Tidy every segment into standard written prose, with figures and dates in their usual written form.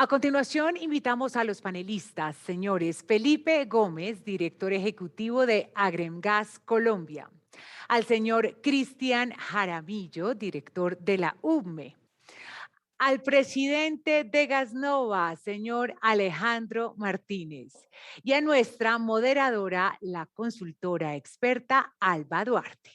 A continuación, invitamos a los panelistas, señores Felipe Gómez, director ejecutivo de Agremgas Colombia, al señor Cristian Jaramillo, director de la UME, al presidente de Gasnova, señor Alejandro Martínez, y a nuestra moderadora, la consultora experta Alba Duarte.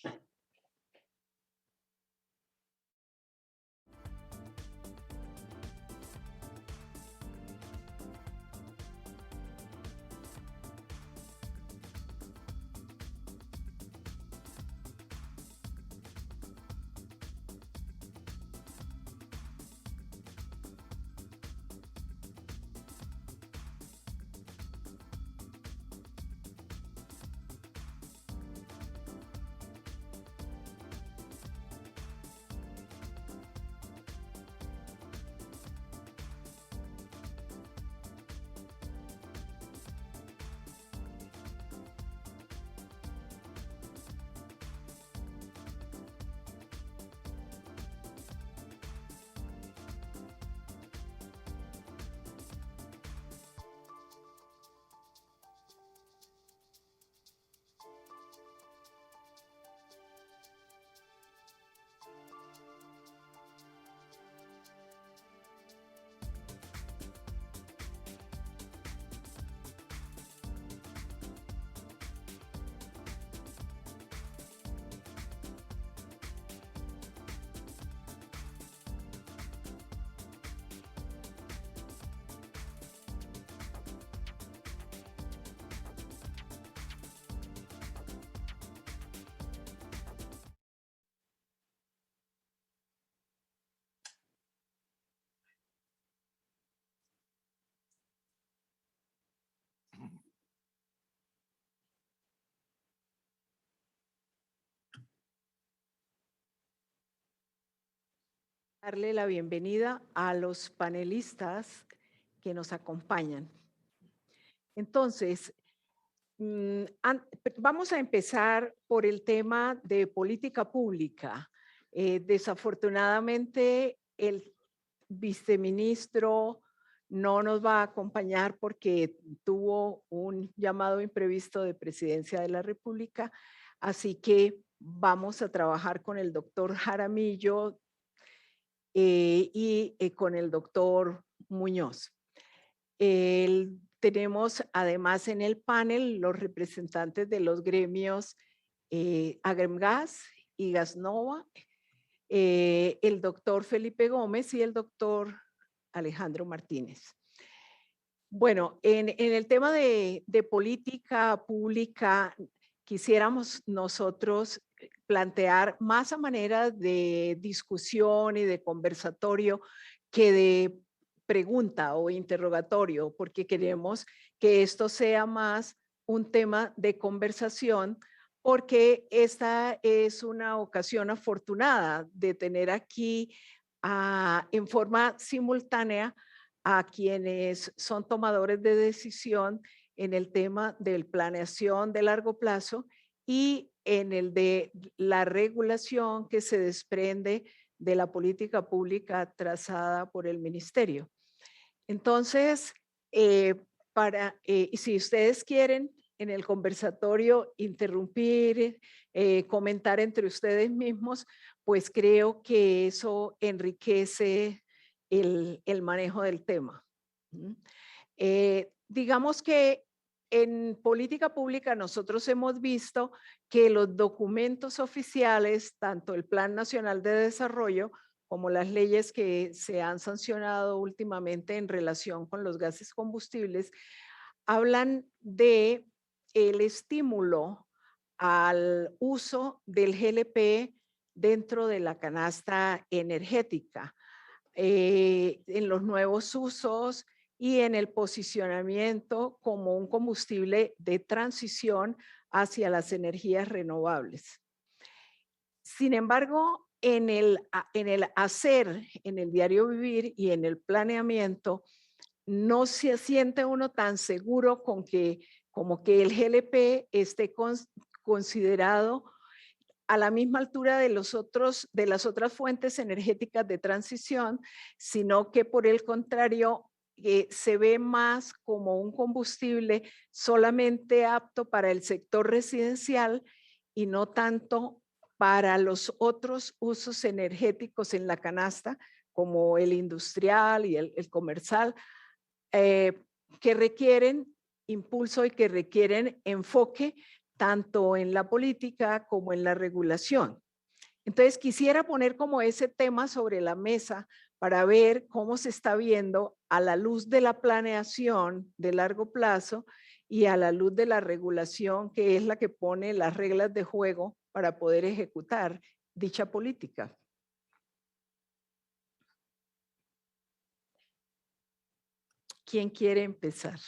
Darle la bienvenida a los panelistas que nos acompañan. Entonces, vamos a empezar por el tema de política pública. Desafortunadamente, el viceministro no nos va a acompañar porque tuvo un llamado imprevisto de Presidencia de la República, así que vamos a trabajar con el doctor Jaramillo y con el doctor Muñoz. Tenemos además en el panel los representantes de los gremios Agremgas y Gasnova, el doctor Felipe Gómez y el doctor Alejandro Martínez. Bueno, en el tema de política pública, quisiéramos nosotros plantear más a manera de discusión y de conversatorio que de pregunta o interrogatorio, porque queremos que esto sea más un tema de conversación, porque esta es una ocasión afortunada de tener aquí en forma simultánea a quienes son tomadores de decisión en el tema de planeación de largo plazo y en el de la regulación que se desprende de la política pública trazada por el ministerio. Entonces, si ustedes quieren en el conversatorio interrumpir, comentar entre ustedes mismos, pues creo que eso enriquece el manejo del tema. Digamos que en política pública nosotros hemos visto que los documentos oficiales, tanto el Plan Nacional de Desarrollo como las leyes que se han sancionado últimamente en relación con los gases combustibles, hablan de el estímulo al uso del GLP dentro de la canasta energética, en los nuevos usos y en el posicionamiento como un combustible de transición hacia las energías renovables. Sin embargo, en el hacer, en el diario vivir y en el planeamiento, no se siente uno tan seguro con que como que el GLP esté considerado a la misma altura de las otras fuentes energéticas de transición, sino que por el contrario se ve más como un combustible solamente apto para el sector residencial y no tanto para los otros usos energéticos en la canasta, como el industrial y el comercial, que requieren impulso y que requieren enfoque tanto en la política como en la regulación. Entonces, quisiera poner como ese tema sobre la mesa para ver cómo se está viendo a la luz de la planeación de largo plazo y a la luz de la regulación, que es la que pone las reglas de juego para poder ejecutar dicha política. ¿Quién quiere empezar?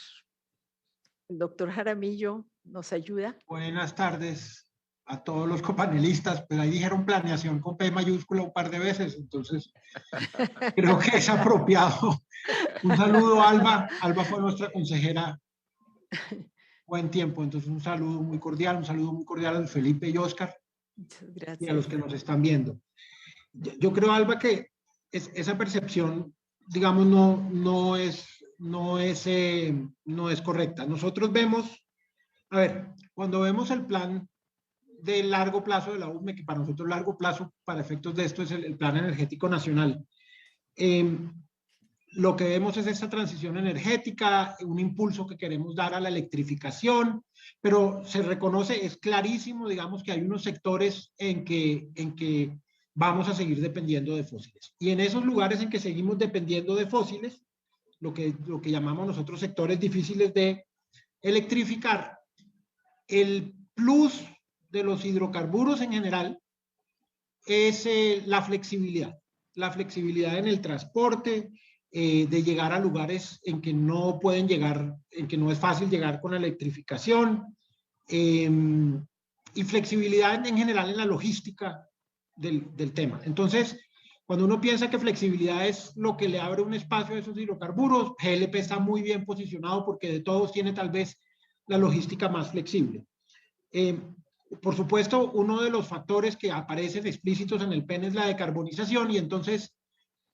El doctor Jaramillo nos ayuda. Buenas tardes a todos los copanelistas. Pues ahí dijeron planeación con P mayúscula un par de veces, entonces creo que es apropiado. Un saludo, Alba. Alba fue nuestra consejera buen tiempo, entonces un saludo muy cordial, a Felipe y Oscar. Muchas gracias. Y a los que nos están viendo. Yo creo, Alba, que esa percepción, digamos, no es correcta. Nosotros vemos, a ver, cuando vemos el plan de largo plazo de la UME, que para nosotros largo plazo, para efectos de esto, es el Plan Energético Nacional, lo que vemos es esta transición energética, un impulso que queremos dar a la electrificación, pero se reconoce, es clarísimo, digamos, que hay unos sectores en que vamos a seguir dependiendo de fósiles. Y en esos lugares en que seguimos dependiendo de fósiles, lo que llamamos nosotros sectores difíciles de electrificar, el plus de los hidrocarburos en general es la flexibilidad en el transporte, de llegar a lugares en que no pueden llegar, en que no es fácil llegar con la electrificación, y flexibilidad en general en la logística del tema. Entonces, cuando uno piensa que flexibilidad es lo que le abre un espacio a esos hidrocarburos, GLP está muy bien posicionado porque de todos tiene tal vez la logística más flexible. Por supuesto, uno de los factores que aparecen explícitos en el PEN es la decarbonización, y entonces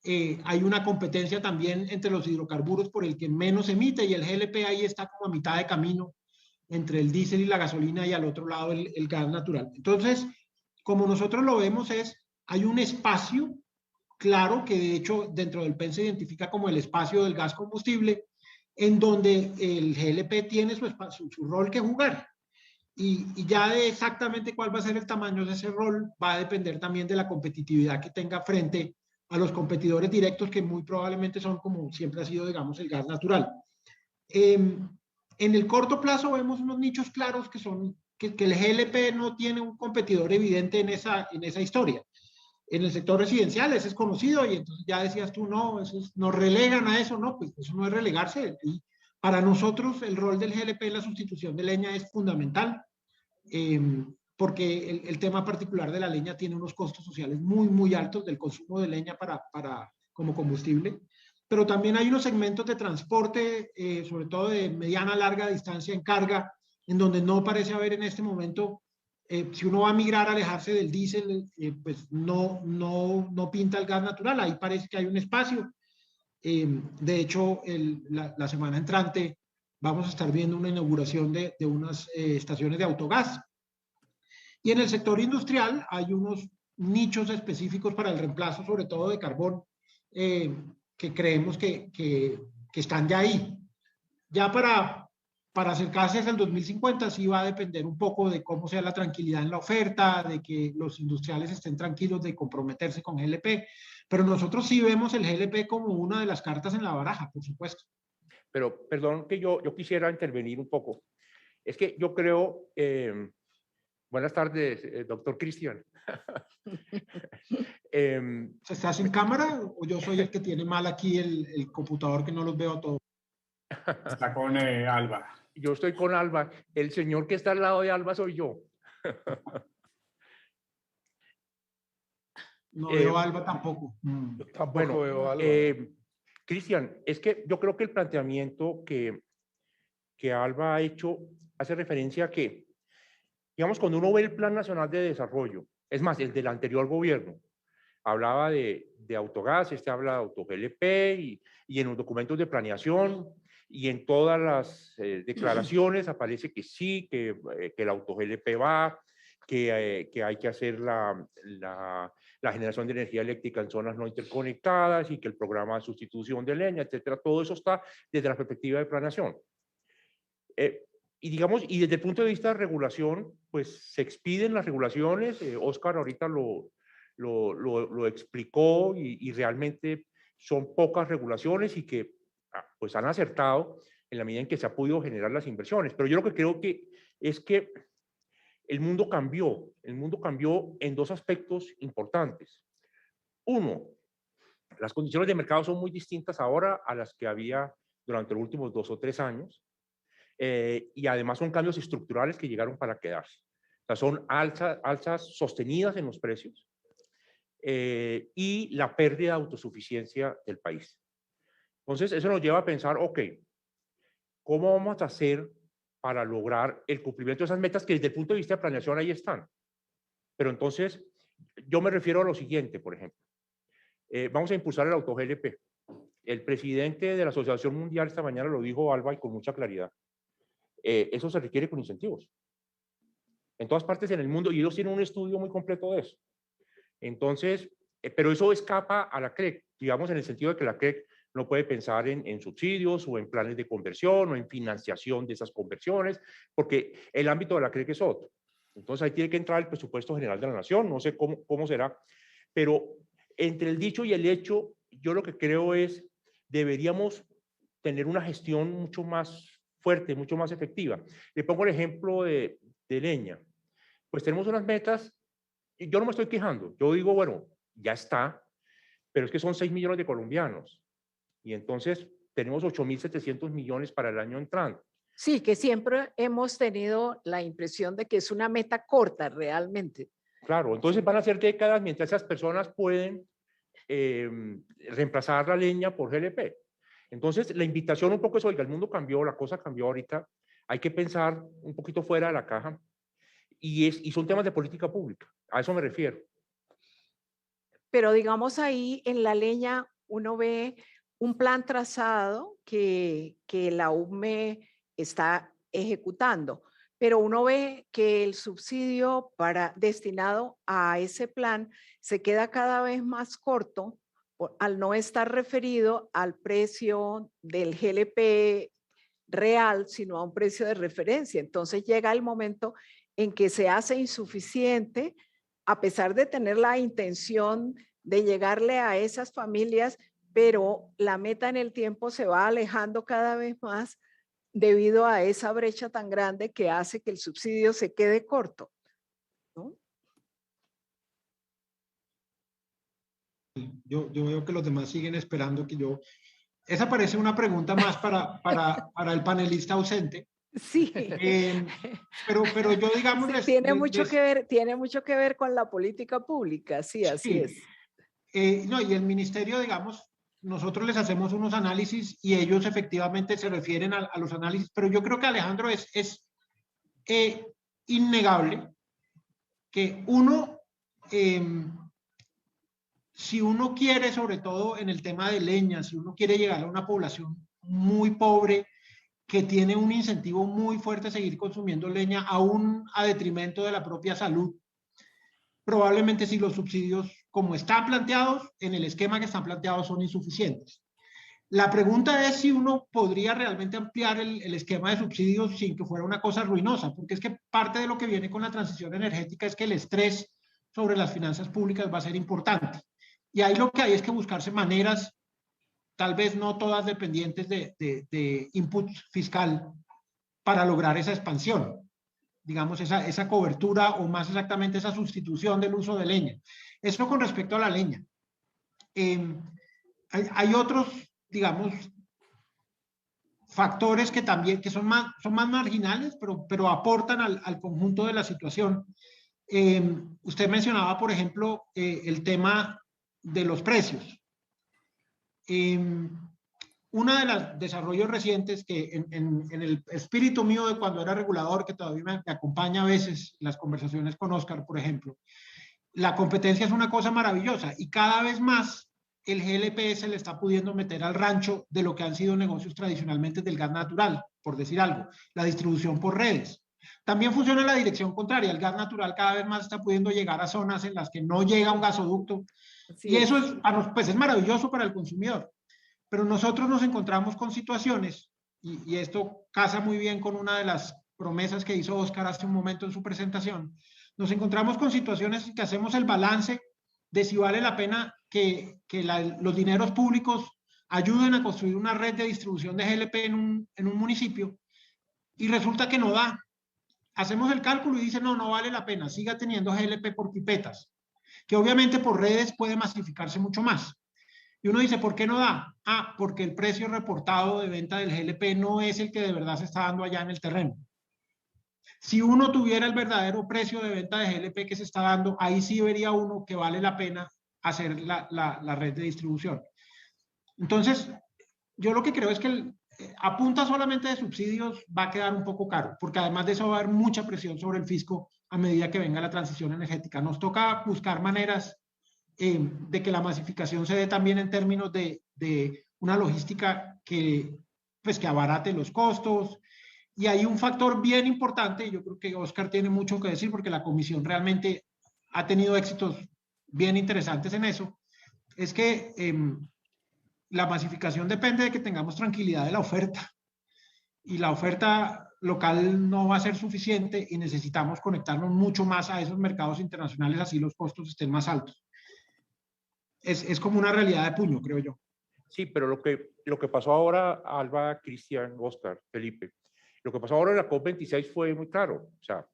hay una competencia también entre los hidrocarburos por el que menos emite, y el GLP ahí está como a mitad de camino entre el diésel y la gasolina, y al otro lado el gas natural. Entonces, como nosotros lo vemos, hay un espacio claro que de hecho dentro del PEN se identifica como el espacio del gas combustible, en donde el GLP tiene su rol que jugar. Y ya de exactamente cuál va a ser el tamaño de ese rol va a depender también de la competitividad que tenga frente a los competidores directos, que muy probablemente son, como siempre ha sido, digamos, el gas natural. En el corto plazo vemos unos nichos claros que son que el GLP no tiene un competidor evidente en esa historia. En el sector residencial ese es conocido, y entonces ya decías tú, no, nos relegan a eso. No, pues eso no es relegarse. Y para nosotros el rol del GLP en la sustitución de leña es fundamental, porque el tema particular de la leña tiene unos costos sociales muy, muy altos del consumo de leña como combustible, pero también hay unos segmentos de transporte, sobre todo de mediana a larga distancia en carga, en donde no parece haber en este momento, si uno va a migrar, a alejarse del diésel, pues no pinta el gas natural, ahí parece que hay un espacio. De hecho, la semana entrante vamos a estar viendo una inauguración de unas estaciones de autogás. Y en el sector industrial hay unos nichos específicos para el reemplazo, sobre todo de carbón, que creemos que están ya ahí. Ya para acercarse hasta el 2050 sí va a depender un poco de cómo sea la tranquilidad en la oferta, de que los industriales estén tranquilos de comprometerse con GLP, pero nosotros sí vemos el GLP como una de las cartas en la baraja, por supuesto. Pero perdón que yo quisiera intervenir un poco. Es que yo creo, buenas tardes, doctor Cristian. ¿Estás en cámara o yo soy el que tiene mal aquí el computador, que no los veo a todos? Está con Alba. Yo estoy con Alba. El señor que está al lado de Alba soy yo. No veo a Alba tampoco. Yo tampoco Bueno, veo a Alba. Cristian, es que yo creo que el planteamiento que Alba ha hecho hace referencia a que, digamos, cuando uno ve el Plan Nacional de Desarrollo, es más, el del anterior gobierno, hablaba de autogás, este habla de autoGLP y en los documentos de planeación y en todas las declaraciones aparece que sí, que el autoGLP va, que hay que hacer la generación de energía eléctrica en zonas no interconectadas y que el programa de sustitución de leña, etcétera. Todo eso está desde la perspectiva de planeación. Y digamos, y desde el punto de vista de regulación, pues se expiden las regulaciones. Oscar ahorita lo explicó y realmente son pocas regulaciones y que pues han acertado en la medida en que se ha podido generar las inversiones. Pero yo lo que creo que es que el mundo cambió en dos aspectos importantes. Uno, las condiciones de mercado son muy distintas ahora a las que había durante los últimos 2 o 3 años. Y además son cambios estructurales que llegaron para quedarse. O sea, son alzas sostenidas en los precios y la pérdida de autosuficiencia del país. Entonces, eso nos lleva a pensar, ok, ¿cómo vamos a hacer para lograr el cumplimiento de esas metas que desde el punto de vista de planeación ahí están? Pero entonces, yo me refiero a lo siguiente, por ejemplo. Vamos a impulsar el autoGLP. El presidente de la Asociación Mundial esta mañana lo dijo, Alba, y con mucha claridad. Eso se requiere con incentivos. En todas partes en el mundo, y ellos tienen un estudio muy completo de eso. Entonces, pero eso escapa a la CREC, digamos en el sentido de que la CREC no puede pensar en subsidios o en planes de conversión o en financiación de esas conversiones, porque el ámbito de la CREC es otro. Entonces ahí tiene que entrar el presupuesto general de la nación, no sé cómo será, pero entre el dicho y el hecho, yo lo que creo es, deberíamos tener una gestión mucho más fuerte, mucho más efectiva. Le pongo el ejemplo de leña. Pues tenemos unas metas, y yo no me estoy quejando, yo digo, bueno, ya está, pero es que son 6 millones de colombianos, y entonces tenemos 8.700 millones para el año entrante. Sí, que siempre hemos tenido la impresión de que es una meta corta realmente. Claro, entonces van a ser décadas mientras esas personas pueden reemplazar la leña por GLP. Entonces, la invitación un poco es, oiga, el mundo cambió, la cosa cambió ahorita, hay que pensar un poquito fuera de la caja y son temas de política pública, a eso me refiero. Pero digamos ahí en la leña uno ve un plan trazado que la UME está ejecutando, pero uno ve que el subsidio destinado a ese plan se queda cada vez más corto al no estar referido al precio del GLP real, sino a un precio de referencia. Entonces llega el momento en que se hace insuficiente, a pesar de tener la intención de llegarle a esas familias, pero la meta en el tiempo se va alejando cada vez más debido a esa brecha tan grande que hace que el subsidio se quede corto, ¿no? Yo veo que los demás siguen esperando que yo... Esa parece una pregunta más para el panelista ausente. Sí. Pero yo digamos... Sí, tiene mucho que ver con la política pública, sí, así es. No, y el ministerio, digamos, nosotros les hacemos unos análisis y ellos efectivamente se refieren a los análisis, pero yo creo que Alejandro es innegable que uno, si uno quiere, sobre todo en el tema de leña, si uno quiere llegar a una población muy pobre, que tiene un incentivo muy fuerte a seguir consumiendo leña, aún a detrimento de la propia salud, probablemente si los subsidios, como están planteados, en el esquema que están planteados, son insuficientes. La pregunta es si uno podría realmente ampliar el esquema de subsidios sin que fuera una cosa ruinosa, porque es que parte de lo que viene con la transición energética es que el estrés sobre las finanzas públicas va a ser importante. Y ahí lo que hay es que buscarse maneras, tal vez no todas dependientes de input fiscal, para lograr esa expansión. Digamos, esa cobertura o más exactamente esa sustitución del uso de leña. Eso con respecto a la leña. Hay otros, digamos, factores que también son más marginales, pero aportan al conjunto de la situación. Usted mencionaba, por ejemplo, el tema de los precios. Uno de los desarrollos recientes que en el espíritu mío de cuando era regulador, que todavía me acompaña a veces en las conversaciones con Oscar, por ejemplo, la competencia es una cosa maravillosa y cada vez más el GLP se le está pudiendo meter al rancho de lo que han sido negocios tradicionalmente del gas natural, por decir algo, la distribución por redes. También funciona en la dirección contraria, el gas natural cada vez más está pudiendo llegar a zonas en las que no llega un gasoducto y eso es, pues es maravilloso para el consumidor. Pero nosotros nos encontramos con situaciones, y esto casa muy bien con una de las promesas que hizo Oscar hace un momento en su presentación, nos encontramos con situaciones en que hacemos el balance de si vale la pena que los dineros públicos ayuden a construir una red de distribución de GLP en un municipio, y resulta que no da. Hacemos el cálculo y dice, no vale la pena, siga teniendo GLP por pipetas, que obviamente por redes puede masificarse mucho más. Y uno dice, ¿por qué no da? Porque el precio reportado de venta del GLP no es el que de verdad se está dando allá en el terreno. Si uno tuviera el verdadero precio de venta de GLP que se está dando, ahí sí vería uno que vale la pena hacer la red de distribución. Entonces, yo lo que creo es que a punta solamente de subsidios va a quedar un poco caro, porque además de eso va a haber mucha presión sobre el fisco a medida que venga la transición energética. Nos toca buscar maneras de que la masificación se dé también en términos de una logística que abarate los costos. Y hay un factor bien importante, y yo creo que Oscar tiene mucho que decir porque la comisión realmente ha tenido éxitos bien interesantes en eso, es que la masificación depende de que tengamos tranquilidad de la oferta. Y la oferta local no va a ser suficiente y necesitamos conectarnos mucho más a esos mercados internacionales, así los costos estén más altos. Es como una realidad de puño, creo yo. Sí, pero lo que pasó ahora, Alba, Cristian, Oscar, Felipe, lo que pasó ahora en la COP26 fue muy claro. O sea,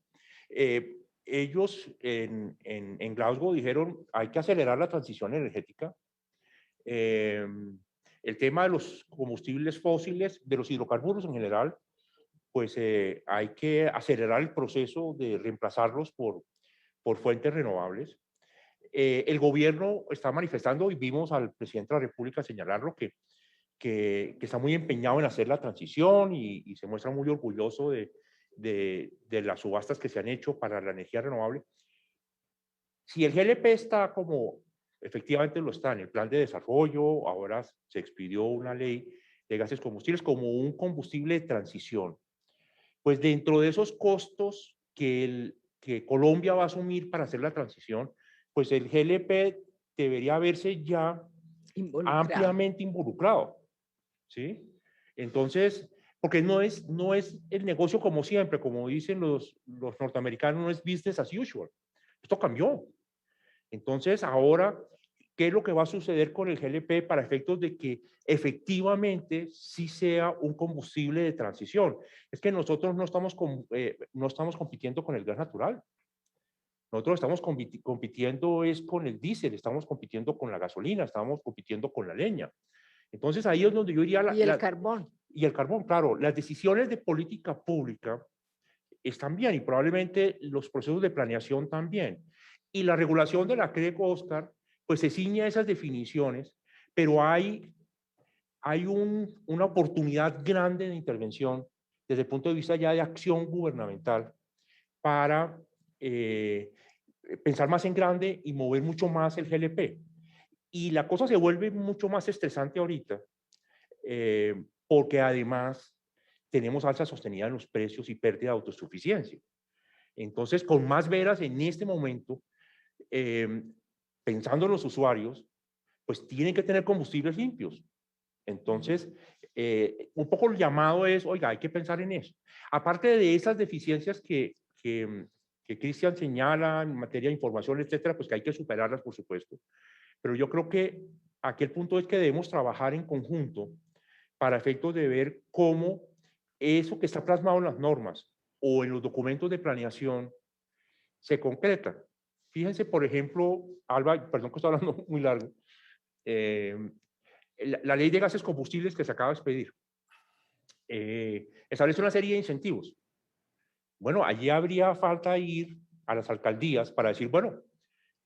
ellos en Glasgow dijeron, hay que acelerar la transición energética. El tema de los combustibles fósiles, de los hidrocarburos en general, pues hay que acelerar el proceso de reemplazarlos por fuentes renovables. El gobierno está manifestando, y vimos al presidente de la República señalarlo, que está muy empeñado en hacer la transición y se muestra muy orgulloso de las subastas que se han hecho para la energía renovable. Si el GLP está como efectivamente lo está en el plan de desarrollo, ahora se expidió una ley de gases combustibles como un combustible de transición, pues dentro de esos costos que Colombia va a asumir para hacer la transición, pues el GLP debería verse ya ampliamente involucrado, ¿sí? Entonces, porque no es el negocio como siempre, como dicen los norteamericanos, no es business as usual. Esto cambió. Entonces, ahora, ¿qué es lo que va a suceder con el GLP para efectos de que efectivamente sí sea un combustible de transición? Es que nosotros no estamos compitiendo con el gas natural. Nosotros estamos compitiendo es con el diésel, estamos compitiendo con la gasolina, estamos compitiendo con la leña. Entonces ahí es donde yo diría... Y el carbón. Y el carbón, claro. Las decisiones de política pública están bien y probablemente los procesos de planeación también. Y la regulación de la CREC, Oscar, pues se ciñe a esas definiciones, pero hay una oportunidad grande de intervención desde el punto de vista ya de acción gubernamental para pensar más en grande y mover mucho más el GLP. Y la cosa se vuelve mucho más estresante ahorita, porque además tenemos alza sostenida en los precios y pérdida de autosuficiencia. Entonces, con más veras en este momento, pensando en los usuarios, pues tienen que tener combustibles limpios. Entonces, un poco el llamado es, oiga, hay que pensar en eso. Aparte de esas deficiencias que Cristian señala en materia de información, etcétera, pues que hay que superarlas, por supuesto. Pero yo creo que aquel punto es que debemos trabajar en conjunto para efectos de ver cómo eso que está plasmado en las normas o en los documentos de planeación se concreta. Fíjense, por ejemplo, Alba, perdón que estoy hablando muy largo, la ley de gases combustibles que se acaba de expedir establece una serie de incentivos. Bueno, allí habría falta ir a las alcaldías para decir, bueno,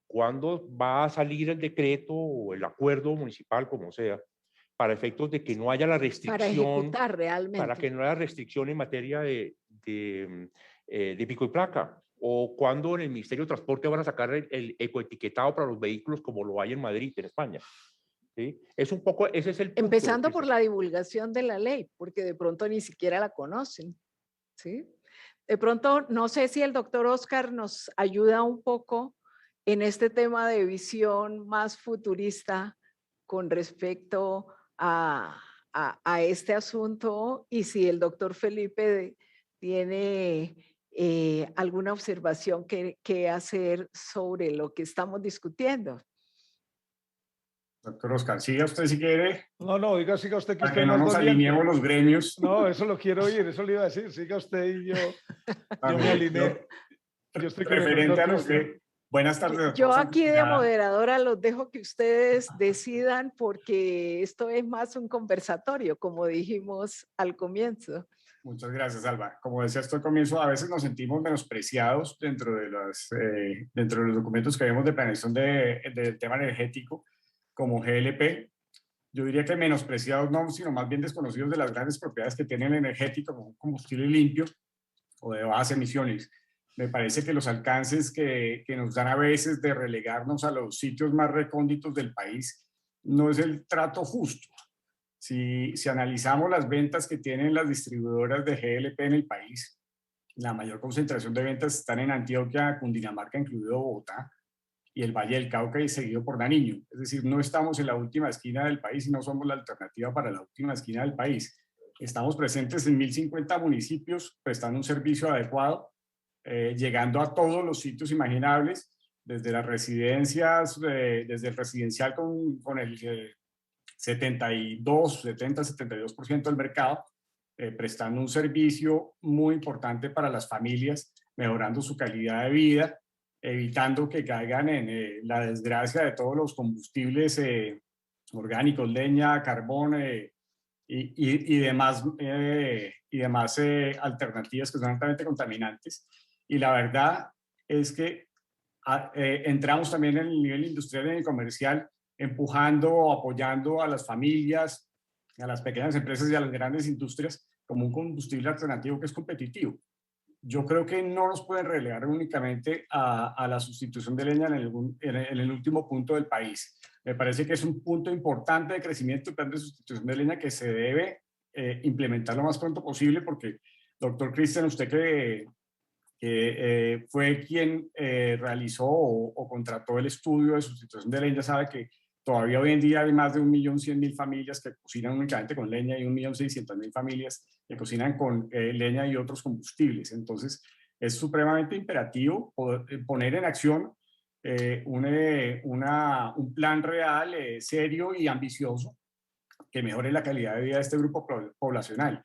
¿cuándo va a salir el decreto o el acuerdo municipal, como sea, para efectos de que no haya la restricción? Para ejecutar realmente. Para que no haya restricción en materia de pico y placa. ¿O cuándo en el Ministerio de Transporte van a sacar el ecoetiquetado para los vehículos como lo hay en Madrid, en España? ¿Sí? Es un poco, ese es el punto. Empezando por la divulgación de la ley, porque de pronto ni siquiera la conocen, ¿sí? De pronto, no sé si el doctor Oscar nos ayuda un poco en este tema de visión más futurista con respecto a este asunto, y si el doctor Felipe tiene alguna observación que hacer sobre lo que estamos discutiendo. Doctor Oscar, siga usted si quiere, No, siga usted que para usted que es no más nos doliente. alineemos los gremios. No, eso lo quiero oír, eso le iba a decir. Siga usted y yo me alineé. Yo estoy con el Referente doctor a lo Cristian. que... Buenas tardes, doctor Yo aquí de Santillana. moderadora los dejo que ustedes decidan, porque esto es más un conversatorio, como dijimos al comienzo. Muchas gracias, Alba. Como decía hasta el comienzo, a veces nos sentimos menospreciados dentro de los documentos que vemos de planeación del tema energético, como GLP. Yo diría que menospreciados no, sino más bien desconocidos de las grandes propiedades que tiene el energético como un combustible limpio o de bajas emisiones. Me parece que los alcances que nos dan a veces de relegarnos a los sitios más recónditos del país no es el trato justo. Si analizamos las ventas que tienen las distribuidoras de GLP en el país, la mayor concentración de ventas están en Antioquia, Cundinamarca, incluido Bogotá, y el Valle del Cauca, y seguido por Nariño. Es decir, no estamos en la última esquina del país y no somos la alternativa para la última esquina del país. Estamos presentes en 1.050 municipios, prestando un servicio adecuado, llegando a todos los sitios imaginables, desde las residencias, desde el residencial con el 70-72% del mercado, prestando un servicio muy importante para las familias, mejorando su calidad de vida, evitando que caigan en la desgracia de todos los combustibles orgánicos, leña, carbón y demás alternativas que son altamente contaminantes. Y la verdad es que entramos también en el nivel industrial y comercial, empujando o apoyando a las familias, a las pequeñas empresas y a las grandes industrias como un combustible alternativo que es competitivo. Yo creo que no nos pueden relegar únicamente a la sustitución de leña en el último punto del país. Me parece que es un punto importante de crecimiento, el plan de sustitución de leña, que se debe implementar lo más pronto posible, porque, doctor Cristian, usted que fue quien realizó o contrató el estudio de sustitución de leña, sabe que todavía hoy en día hay más de 1.100.000 familias que cocinan únicamente con leña y 1.600.000 familias que cocinan con leña y otros combustibles. Entonces, es supremamente imperativo poner en acción un plan real, serio y ambicioso que mejore la calidad de vida de este grupo poblacional.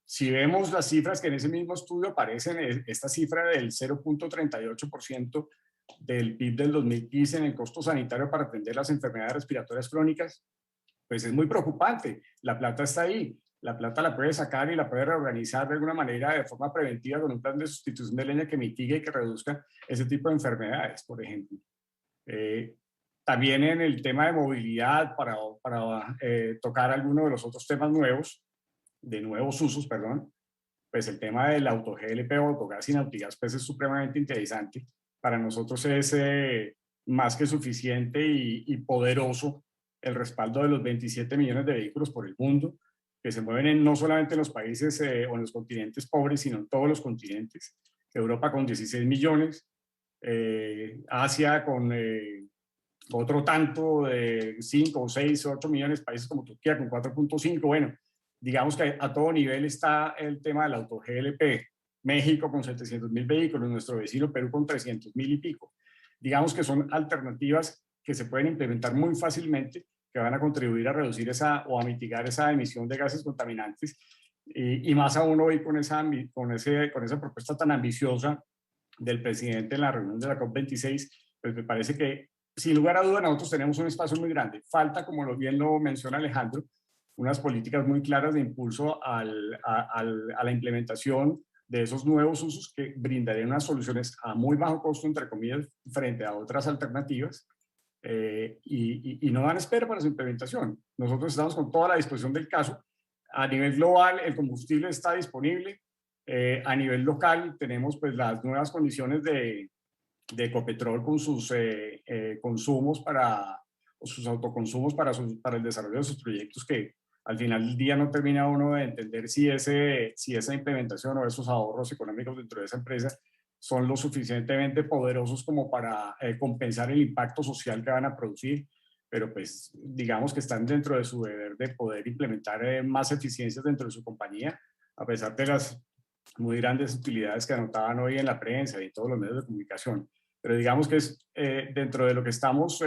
Si vemos las cifras que en ese mismo estudio aparecen, esta cifra del 0.38% del PIB del 2015 en el costo sanitario para atender las enfermedades respiratorias crónicas, pues es muy preocupante. La plata está ahí, la plata la puede sacar y la puede reorganizar de alguna manera de forma preventiva con un plan de sustitución de leña que mitigue y que reduzca ese tipo de enfermedades, por ejemplo. También en el tema de movilidad, para tocar algunos de los otros temas nuevos, de nuevos usos, perdón, pues el tema del auto GLP o autogas y nautigas pues es supremamente interesante. Para nosotros es más que suficiente y poderoso el respaldo de los 27 millones de vehículos por el mundo, que se mueven no solamente en los países o en los continentes pobres, sino en todos los continentes. Europa con 16 millones, Asia con otro tanto de 5, 6, 8 millones, países como Turquía con 4.5. Bueno, digamos que a todo nivel está el tema del auto GLP. México con 700.000 vehículos, nuestro vecino Perú con 300.000 y pico. Digamos que son alternativas que se pueden implementar muy fácilmente, que van a contribuir a reducir o a mitigar esa emisión de gases contaminantes. Y más aún hoy con esa propuesta tan ambiciosa del presidente en la reunión de la COP26, pues me parece que sin lugar a dudas nosotros tenemos un espacio muy grande. Falta, como bien lo menciona Alejandro, unas políticas muy claras de impulso a la implementación de esos nuevos usos que brindarían unas soluciones a muy bajo costo, entre comillas, frente a otras alternativas, y no dan espera para su implementación. Nosotros estamos con toda la disposición del caso. A nivel global, el combustible está disponible. A nivel local tenemos pues las nuevas condiciones de Ecopetrol con sus consumos o sus autoconsumos para el desarrollo de sus proyectos, que al final del día no termina uno de entender si esa implementación o esos ahorros económicos dentro de esa empresa son lo suficientemente poderosos como para compensar el impacto social que van a producir, pero pues digamos que están dentro de su deber de poder implementar más eficiencias dentro de su compañía, a pesar de las muy grandes utilidades que anotaban hoy en la prensa y en todos los medios de comunicación. Pero digamos que es dentro de lo que estamos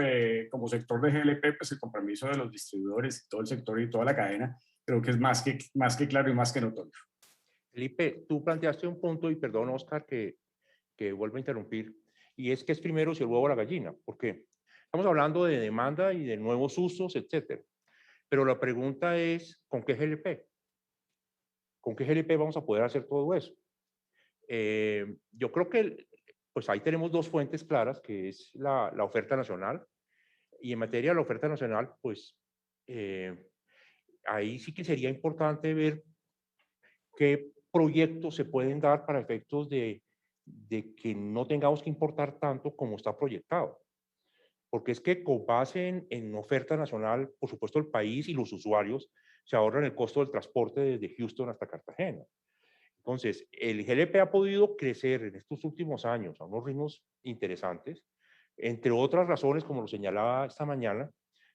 como sector de GLP, pues el compromiso de los distribuidores y todo el sector y toda la cadena, creo que es más que claro y más que notorio. Felipe, tú planteaste un punto, y perdón, Oscar, que vuelvo a interrumpir, y es que es primero si el huevo o la gallina. ¿Por qué? Estamos hablando de demanda y de nuevos usos, etcétera. Pero la pregunta es, ¿con qué GLP? ¿Con qué GLP vamos a poder hacer todo eso? Yo creo que pues ahí tenemos dos fuentes claras, que es la oferta nacional, y en materia de la oferta nacional, pues ahí sí que sería importante ver qué proyectos se pueden dar para efectos de que no tengamos que importar tanto como está proyectado. Porque es que con base en oferta nacional, por supuesto, el país y los usuarios se ahorran el costo del transporte desde Houston hasta Cartagena. Entonces, el GLP ha podido crecer en estos últimos años a unos ritmos interesantes, entre otras razones, como lo señalaba esta mañana,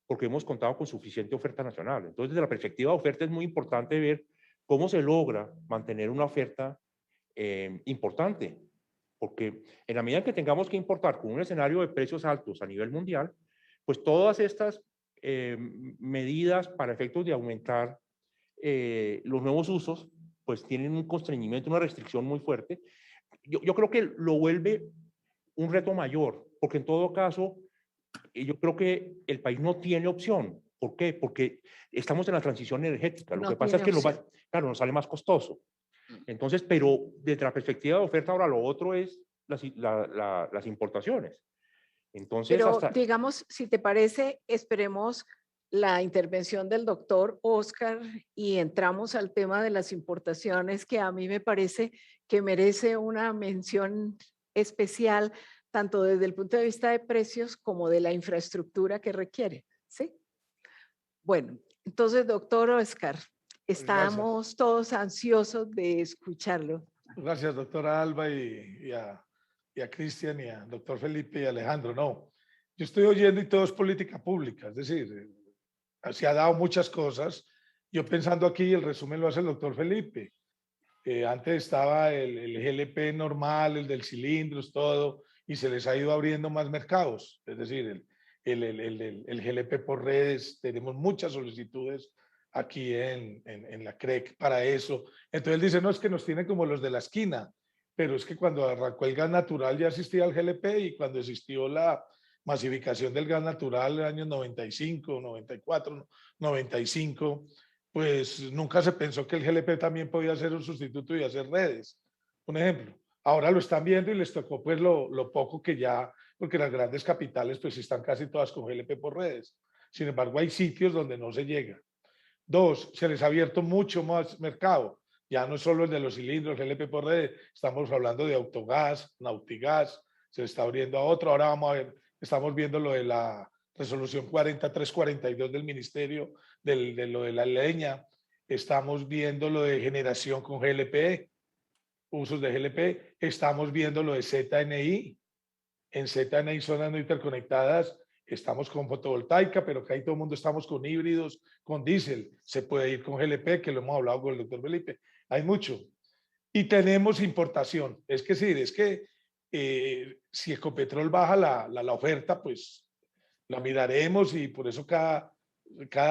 porque hemos contado con suficiente oferta nacional. Entonces, desde la perspectiva de oferta es muy importante ver cómo se logra mantener una oferta importante, porque en la medida que tengamos que importar con un escenario de precios altos a nivel mundial, pues todas estas medidas para efectos de aumentar los nuevos usos, pues tienen un constreñimiento, una restricción muy fuerte. Yo creo que lo vuelve un reto mayor, porque en todo caso, yo creo que el país no tiene opción. ¿Por qué? Porque estamos en la transición energética. Lo que pasa es que claro, nos sale más costoso. Entonces, pero desde la perspectiva de oferta, ahora lo otro es las importaciones. Entonces, pero digamos, si te parece, esperemos la intervención del doctor Oscar y entramos al tema de las importaciones, que a mí me parece que merece una mención especial, tanto desde el punto de vista de precios como de la infraestructura que requiere. ¿Sí? Bueno, entonces, doctor Oscar, estamos todos ansiosos de escucharlo. Gracias, doctora Alba, y a Cristian, y a doctor Felipe y a Alejandro. No, yo estoy oyendo y todo es política pública, es decir, se ha dado muchas cosas. Yo pensando aquí, el resumen lo hace el doctor Felipe. Antes estaba el GLP normal, el del cilindros, todo, y se les ha ido abriendo más mercados. Es decir, el GLP por redes, tenemos muchas solicitudes aquí en la CREC para eso. Entonces él dice, no, es que nos tienen como los de la esquina, pero es que cuando arrancó el gas natural ya existía el GLP, y cuando existió la masificación del gas natural en el año 95, 94, 95, pues nunca se pensó que el GLP también podía ser un sustituto y hacer redes. Un ejemplo. Ahora lo están viendo y les tocó pues lo poco que ya, porque las grandes capitales pues están casi todas con GLP por redes. Sin embargo, hay sitios donde no se llega. Dos, se les ha abierto mucho más mercado. Ya no es solo el de los cilindros, el GLP por redes, estamos hablando de Autogas, Nautigas, se le está abriendo a otro. Ahora vamos a ver, estamos viendo lo de la resolución 4342 del Ministerio, de lo de la leña. Estamos viendo lo de generación con GLP, usos de GLP. Estamos viendo lo de ZNI. En ZNI, zonas no interconectadas, estamos con fotovoltaica, pero que ahí todo el mundo estamos con híbridos, con diésel. Se puede ir con GLP, que lo hemos hablado con el doctor Felipe. Hay mucho. Y tenemos importación. Es que sí, es que si Ecopetrol baja la oferta, pues la miraremos, y por eso cada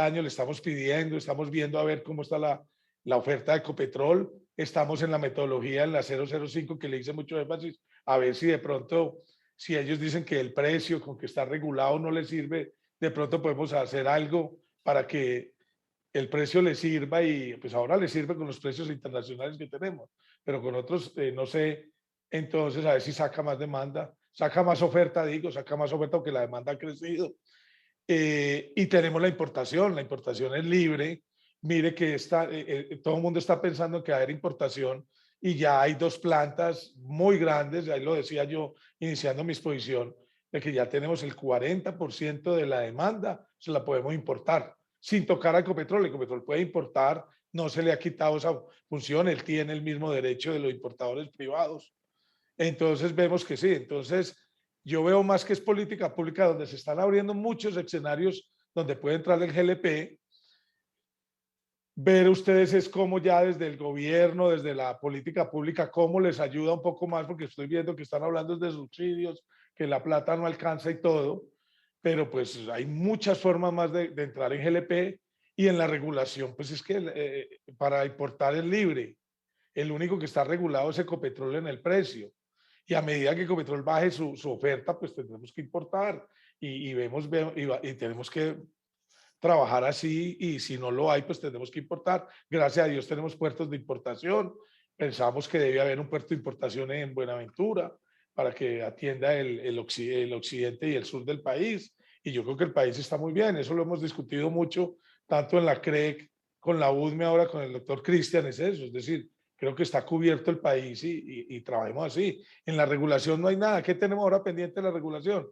año le estamos pidiendo, estamos viendo a ver cómo está la oferta de Ecopetrol. Estamos en la metodología, en la 005, que le hice mucho énfasis, a ver si de pronto, si ellos dicen que el precio con que está regulado no les sirve, de pronto podemos hacer algo para que el precio les sirva, y pues ahora les sirve con los precios internacionales que tenemos, pero con otros no sé. Entonces, a ver si saca más demanda, saca más oferta, saca más oferta, porque la demanda ha crecido. Y tenemos la importación es libre. Mire que todo el mundo está pensando que va a haber importación, y ya hay 2 plantas muy grandes, ahí lo decía yo iniciando mi exposición, de que ya tenemos el 40% de la demanda, se la podemos importar, sin tocar a Ecopetrol. Ecopetrol puede importar, no se le ha quitado esa función, él tiene el mismo derecho de los importadores privados. Entonces vemos que sí, entonces yo veo más que es política pública donde se están abriendo muchos escenarios donde puede entrar el GLP. Ver ustedes es cómo ya desde el gobierno, desde la política pública, cómo les ayuda un poco más, porque estoy viendo que están hablando de subsidios, que la plata no alcanza y todo, pero pues hay muchas formas más de entrar en GLP, y en la regulación, pues es que para importar es libre. El único que está regulado es Ecopetrol en el precio. Y a medida que Ecopetrol baje su oferta, pues tendremos que importar y tenemos que trabajar así, y si no lo hay, pues tenemos que importar. Gracias a Dios tenemos puertos de importación. Pensamos que debe haber un puerto de importación en Buenaventura para que atienda el occidente y el sur del país. Y yo creo que el país está muy bien. Eso lo hemos discutido mucho, tanto en la CREC, con la UDME, ahora con el doctor Cristian, es eso. Es decir, creo que está cubierto el país y trabajemos así. En la regulación no hay nada. ¿Qué tenemos ahora pendiente de la regulación?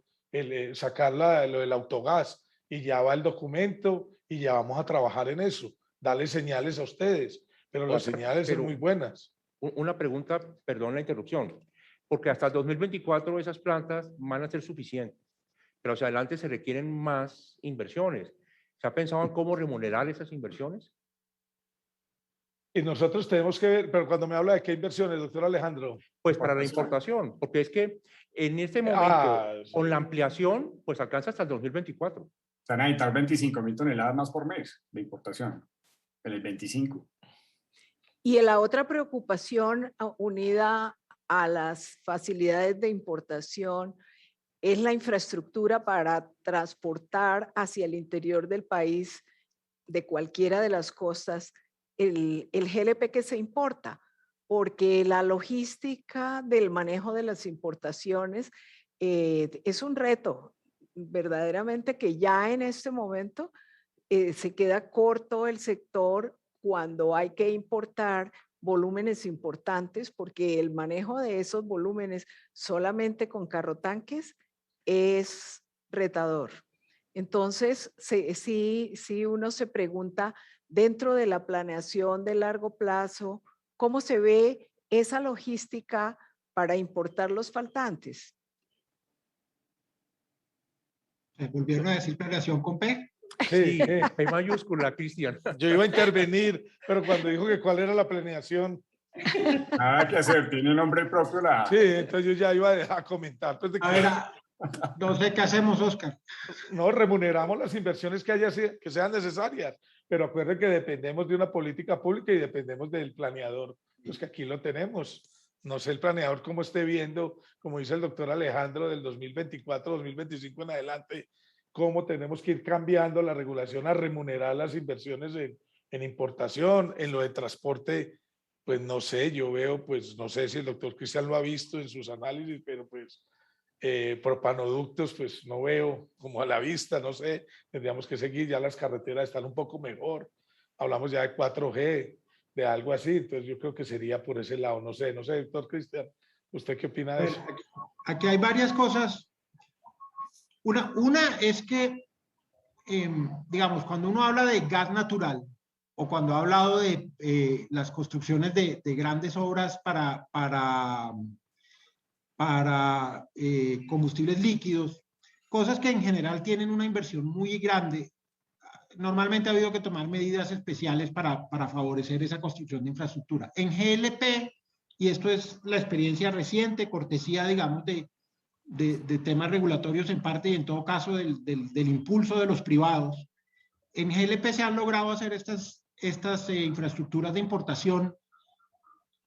Sacar lo del autogás, y ya va el documento y ya vamos a trabajar en eso. Darle señales a ustedes, pero las señales son muy buenas. Una pregunta, perdón la interrupción, porque hasta el 2024 esas plantas van a ser suficientes, pero hacia adelante se requieren más inversiones. ¿Se ha pensado en cómo remunerar esas inversiones? Y nosotros tenemos que ver, pero cuando me habla de qué inversiones, doctor Alejandro. Pues para la importación, porque es que en este momento, sí, con la ampliación, pues alcanza hasta el 2024. Se van a necesitar 25.000 toneladas más por mes de importación, en el 25. Y la otra preocupación unida a las facilidades de importación es la infraestructura para transportar hacia el interior del país, de cualquiera de las costas, el GLP que se importa, porque la logística del manejo de las importaciones es un reto, verdaderamente, que ya en este momento se queda corto el sector cuando hay que importar volúmenes importantes, porque el manejo de esos volúmenes solamente con carrotanques es retador. Entonces, sí uno se pregunta, dentro de la planeación de largo plazo, ¿cómo se ve esa logística para importar los faltantes? ¿Se volvieron a decir planeación con P? Sí, P mayúscula, Cristian. yo iba a intervenir, pero cuando dijo que cuál era la planeación. Nada que hacer, tiene nombre propio la... Sí, entonces yo ya iba a comentar. Pues, A ver, no sé qué hacemos, Oscar. No, remuneramos las inversiones que sean necesarias, pero acuerden que dependemos de una política pública y dependemos del planeador, pues que aquí lo tenemos. No sé el planeador cómo esté viendo, como dice el doctor Alejandro, del 2024, 2025 en adelante, cómo tenemos que ir cambiando la regulación a remunerar las inversiones en importación, en lo de transporte. Pues no sé, yo veo, pues no sé si el doctor Cristian lo ha visto en sus análisis, pero pues propanoductos, pues no veo como a la vista, no sé, tendríamos que seguir, ya las carreteras están un poco mejor, hablamos ya de 4G, de algo así, entonces yo creo que sería por ese lado, no sé, doctor Cristian, ¿usted qué opina de eso? Aquí hay varias cosas. Una es que, digamos, cuando uno habla de gas natural, o cuando ha hablado de las construcciones de grandes obras para combustibles líquidos, cosas que en general tienen una inversión muy grande, normalmente ha habido que tomar medidas especiales para favorecer esa construcción de infraestructura. En GLP, y esto es la experiencia reciente, cortesía, digamos, de temas regulatorios en parte y en todo caso del impulso de los privados, en GLP se han logrado hacer estas infraestructuras de importación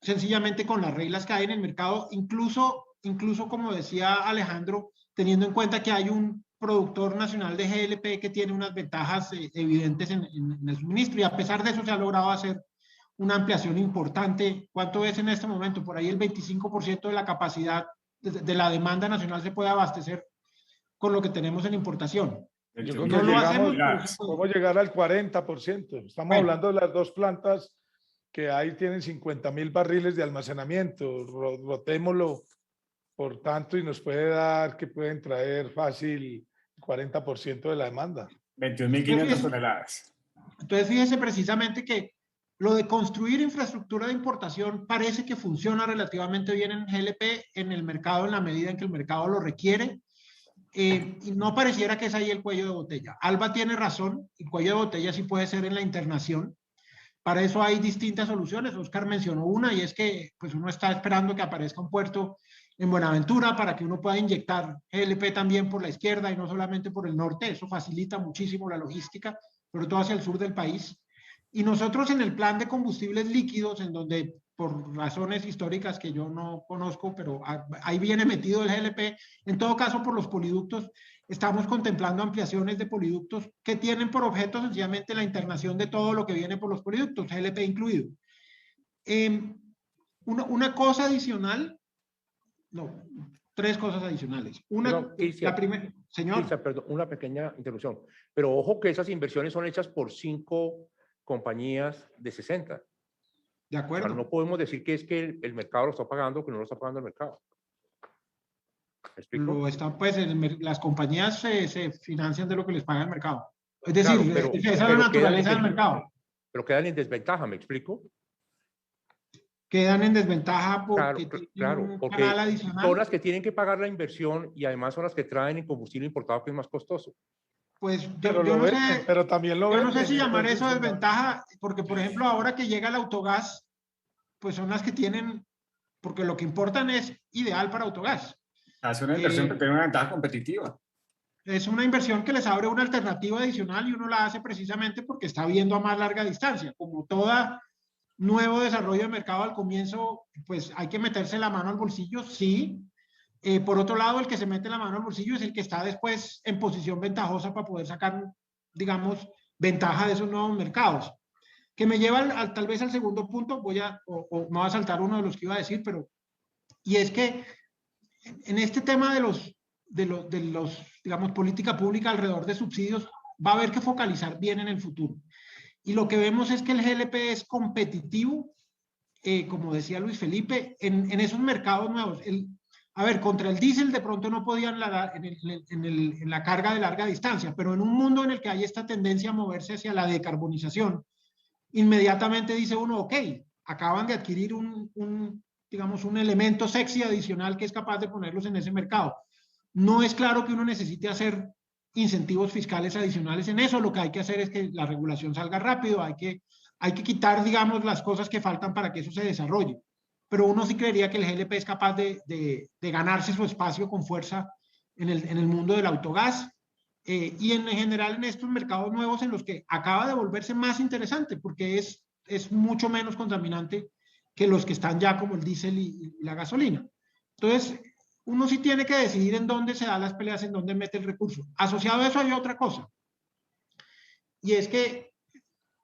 sencillamente con las reglas que hay en el mercado, incluso como decía Alejandro, teniendo en cuenta que hay un productor nacional de GLP que tiene unas ventajas evidentes en el suministro, y a pesar de eso se ha logrado hacer una ampliación importante. ¿Cuánto es en este momento? Por ahí el 25% de la capacidad de la demanda nacional se puede abastecer con lo que tenemos en importación. Yo creo No que lo hacemos. podemos llegar al 40%. Estamos hablando de las 2 plantas que ahí tienen 50.000 barriles de almacenamiento, rotémoslo por tanto y nos puede dar que pueden traer fácil 40% de la demanda. 21.500 toneladas. Entonces, fíjese precisamente que lo de construir infraestructura de importación parece que funciona relativamente bien en GLP, en el mercado, en la medida en que el mercado lo requiere. Y no pareciera que es ahí el cuello de botella. Alba tiene razón, el cuello de botella sí puede ser en la internación. Para eso hay distintas soluciones. Oscar mencionó una, y es que pues uno está esperando que aparezca un puerto en Buenaventura para que uno pueda inyectar GLP también por la izquierda y no solamente por el norte. Eso facilita muchísimo la logística, sobre todo hacia el sur del país. Y nosotros en el plan de combustibles líquidos, en donde por razones históricas que yo no conozco, pero ahí viene metido el GLP, en todo caso por los poliductos, estamos contemplando ampliaciones de poliductos que tienen por objeto sencillamente la internación de todo lo que viene por los poliductos, GLP incluido. Una cosa adicional, no, tres cosas adicionales. La primera, señor. Cristian, perdón, una pequeña interrupción. Pero ojo que esas inversiones son hechas por 5 compañías de 60. De acuerdo. O sea, no podemos decir que es que el mercado lo está pagando o que no lo está pagando el mercado. ¿Me explico? Pues, las compañías se financian de lo que les paga el mercado. Es decir, claro, esa es la naturaleza del mercado. Pero quedan en desventaja, ¿me explico? Quedan en desventaja porque claro, un porque canal adicional. son las que tienen que pagar la inversión y además son las que traen el combustible importado que es más costoso. Pues pero también lo yo no sé si llamar eso desventaja, porque por ejemplo ahora que llega el autogás, pues son las que tienen, porque lo que importan es ideal para autogás. Hace una inversión que tiene una ventaja competitiva. Es una inversión que les abre una alternativa adicional y uno la hace precisamente porque está viendo a más larga distancia. Como todo nuevo desarrollo de mercado al comienzo, pues hay que meterse la mano al bolsillo, sí. Por otro lado, el que se mete la mano al bolsillo es el que está después en posición ventajosa para poder sacar, digamos, ventaja de esos nuevos mercados. Que me lleva tal vez al segundo punto, o me voy a saltar uno de los que iba a decir, pero, y es que en este tema de los, digamos, política pública alrededor de subsidios, va a haber que focalizar bien en el futuro. Y lo que vemos es que el GLP es competitivo, como decía Luis Felipe, en esos mercados nuevos. A ver, contra el diésel de pronto no podían en la carga de larga distancia, pero en un mundo en el que hay esta tendencia a moverse hacia la decarbonización, inmediatamente dice uno, ok, acaban de adquirir digamos, un elemento sexy adicional que es capaz de ponerlos en ese mercado. No es claro que uno necesite hacer incentivos fiscales adicionales en eso, lo que hay que hacer es que la regulación salga rápido, hay que quitar, digamos, las cosas que faltan para que eso se desarrolle. Pero uno sí creería que el GLP es capaz de ganarse su espacio con fuerza en el mundo del autogás y en general en estos mercados nuevos en los que acaba de volverse más interesante porque es mucho menos contaminante que los que están ya como el diésel y la gasolina. Entonces, uno sí tiene que decidir en dónde se da las peleas, en dónde mete el recurso. Asociado a eso hay otra cosa. Y es que,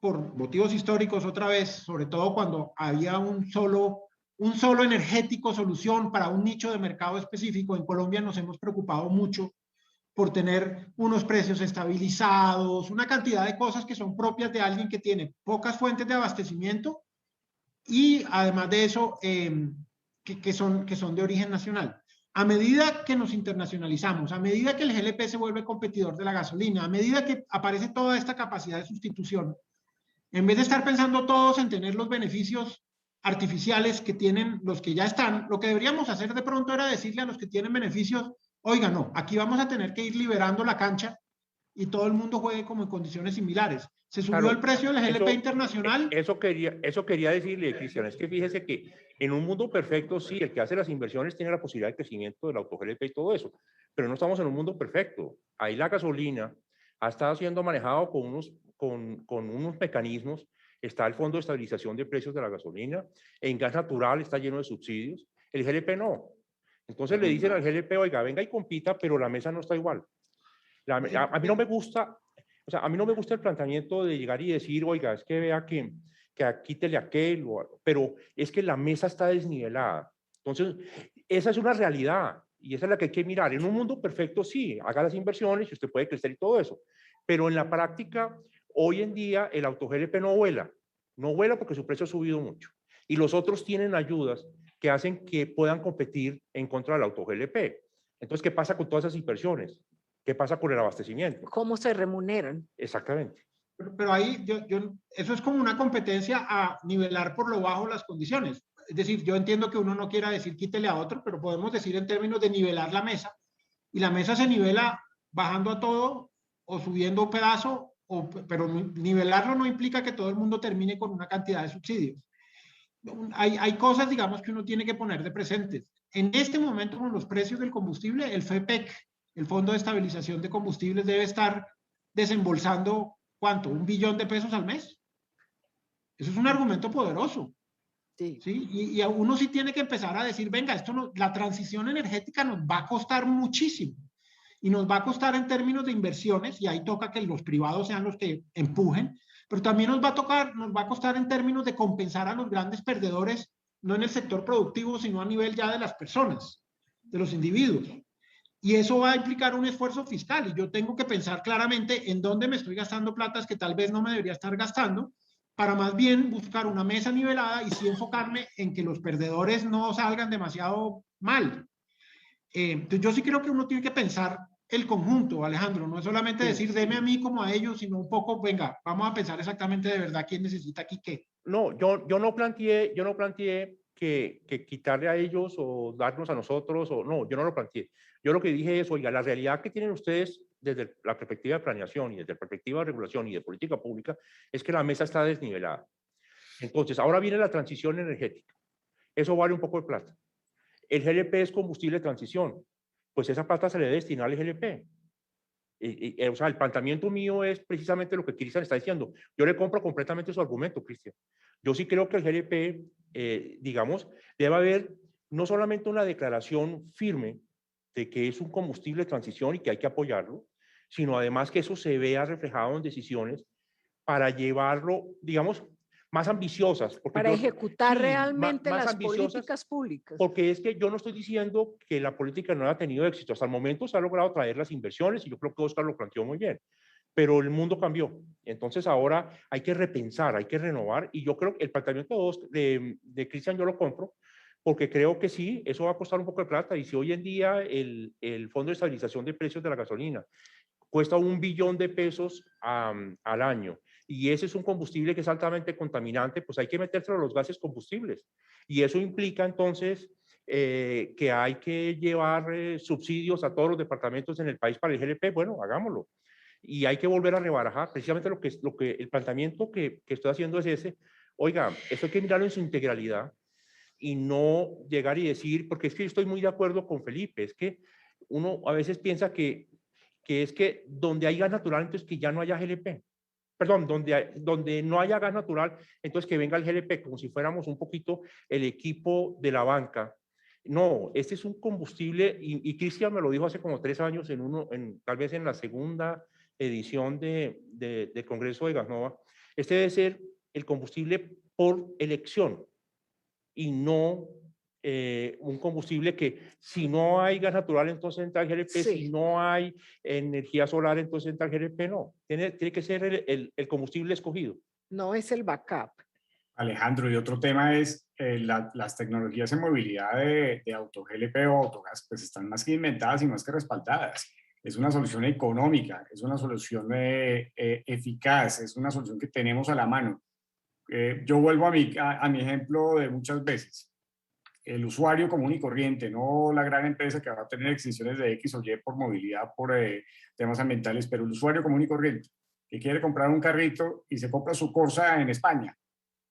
por motivos históricos, otra vez, sobre todo cuando había un solo energético solución para un nicho de mercado específico, en Colombia nos hemos preocupado mucho por tener unos precios estabilizados, una cantidad de cosas que son propias de alguien que tiene pocas fuentes de abastecimiento y además de eso, que son de origen nacional. A medida que nos internacionalizamos, a medida que el GLP se vuelve competidor de la gasolina, a medida que aparece toda esta capacidad de sustitución, en vez de estar pensando todos en tener los beneficios artificiales que tienen los que ya están, lo que deberíamos hacer de pronto era decirle a los que tienen beneficios, oiga, no, aquí vamos a tener que ir liberando la cancha y todo el mundo juegue como en condiciones similares. Se subió Claro, el precio del GLP internacional. Eso quería decirle, Cristian, es que fíjese que en un mundo perfecto, sí, el que hace las inversiones tiene la posibilidad de crecimiento del auto GLP y todo eso, pero no estamos en un mundo perfecto. Ahí la gasolina ha estado siendo manejado con unos mecanismos. Está el Fondo de Estabilización de Precios de la Gasolina, en gas natural está lleno de subsidios, el GLP no. Entonces le dicen al GLP, oiga, venga y compita, pero la mesa no está igual. A mí no me gusta, o sea, a mí no me gusta el planteamiento de llegar y decir, oiga, es que vea que quítele aquel, pero es que la mesa está desnivelada. Entonces, esa es una realidad y esa es la que hay que mirar. En un mundo perfecto, sí, haga las inversiones y usted puede crecer y todo eso, pero en la práctica, hoy en día, el auto GLP no vuela, no vuela porque su precio ha subido mucho. Y los otros tienen ayudas que hacen que puedan competir en contra del auto GLP. Entonces, ¿qué pasa con todas esas inversiones? ¿Qué pasa con el abastecimiento? ¿Cómo se remuneran? Exactamente. Pero ahí eso es como una competencia a nivelar por lo bajo las condiciones. Es decir, yo entiendo que uno no quiera decir quítele a otro, pero podemos decir en términos de nivelar la mesa. Y la mesa se nivela bajando a todo o subiendo un pedazo, pero nivelarlo no implica que todo el mundo termine con una cantidad de subsidios. Hay cosas, digamos, que uno tiene que poner de presentes. En este momento, con los precios del combustible, el FEPEC, el Fondo de Estabilización de Combustibles, debe estar desembolsando, ¿cuánto? ¿1 billón de pesos al mes? Eso es un argumento poderoso. Sí. ¿Sí? Y uno sí tiene que empezar a decir, venga, la transición energética nos va a costar muchísimo. Y nos va a costar en términos de inversiones, y ahí toca que los privados sean los que empujen, pero también nos va a costar en términos de compensar a los grandes perdedores, no en el sector productivo, sino a nivel ya de las personas, de los individuos. Y eso va a implicar un esfuerzo fiscal, y yo tengo que pensar claramente en dónde me estoy gastando platas que tal vez no me debería estar gastando, para más bien buscar una mesa nivelada y sí enfocarme en que los perdedores no salgan demasiado mal. Entonces yo sí creo que uno tiene que pensar el conjunto, Alejandro, no es solamente decir deme a mí como a ellos, sino un poco, venga, vamos a pensar exactamente de verdad quién necesita aquí qué. No, yo no planteé que quitarle a ellos o darnos a nosotros, o no, yo no lo planteé. Yo lo que dije es, oiga, la realidad que tienen ustedes desde la perspectiva de planeación y desde la perspectiva de regulación y de política pública es que la mesa está desnivelada. Entonces, ahora viene la transición energética. Eso vale un poco de plata. El GLP es combustible de transición. Pues esa plata se le destina al GLP. O sea, el planteamiento mío es precisamente lo que Cristian está diciendo. Yo le compro completamente su argumento, Cristian. Yo sí creo que el GLP, digamos, debe haber no solamente una declaración firme de que es un combustible de transición y que hay que apoyarlo, sino además que eso se vea reflejado en decisiones para llevarlo, digamos, más ambiciosas. Para ejecutar realmente más las ambiciosas, políticas públicas. porque es que yo no estoy diciendo que la política no haya tenido éxito. Hasta el momento se ha logrado traer las inversiones y yo creo que Oscar lo planteó muy bien. Pero el mundo cambió. Entonces ahora hay que repensar, hay que renovar. Y yo creo que el planteamiento de Cristian yo lo compro, porque creo que sí, eso va a costar un poco de plata. Y si hoy en día el Fondo de Estabilización de Precios de la Gasolina cuesta 1 billón de pesos al año, y ese es un combustible que es altamente contaminante, pues hay que metérselo a los gases combustibles. Y eso implica entonces que hay que llevar subsidios a todos los departamentos en el país para el GLP. Bueno, hagámoslo. Y hay que volver a rebarajar. Precisamente el planteamiento que estoy haciendo es ese. Oiga, esto hay que mirarlo en su integralidad y no llegar y decir, porque es que estoy muy de acuerdo con Felipe, es que uno a veces piensa que es que donde hay gas natural, entonces que ya no haya GLP. Perdón, donde no haya gas natural, entonces que venga el GLP, como si fuéramos un poquito el equipo de la banca. No, este es un combustible, y Cristian me lo dijo hace como 3 años, tal vez en la segunda edición del Congreso de Gasnova, este debe ser el combustible por elección y no un combustible que si no hay gas natural entonces entra el GLP, Sí. si no hay energía solar entonces entra el GLP, no. Tiene que ser el combustible escogido. No es el backup. Alejandro, y otro tema es las tecnologías en movilidad de auto GLP o autogas, pues están más que inventadas y más que respaldadas. Es una solución económica, es una solución eficaz, es una solución que tenemos a la mano. Yo vuelvo a mi ejemplo de muchas veces. El usuario común y corriente, no la gran empresa que va a tener exenciones de X o Y por movilidad, por temas ambientales, pero el usuario común y corriente que quiere comprar un carrito y se compra su Corsa en España,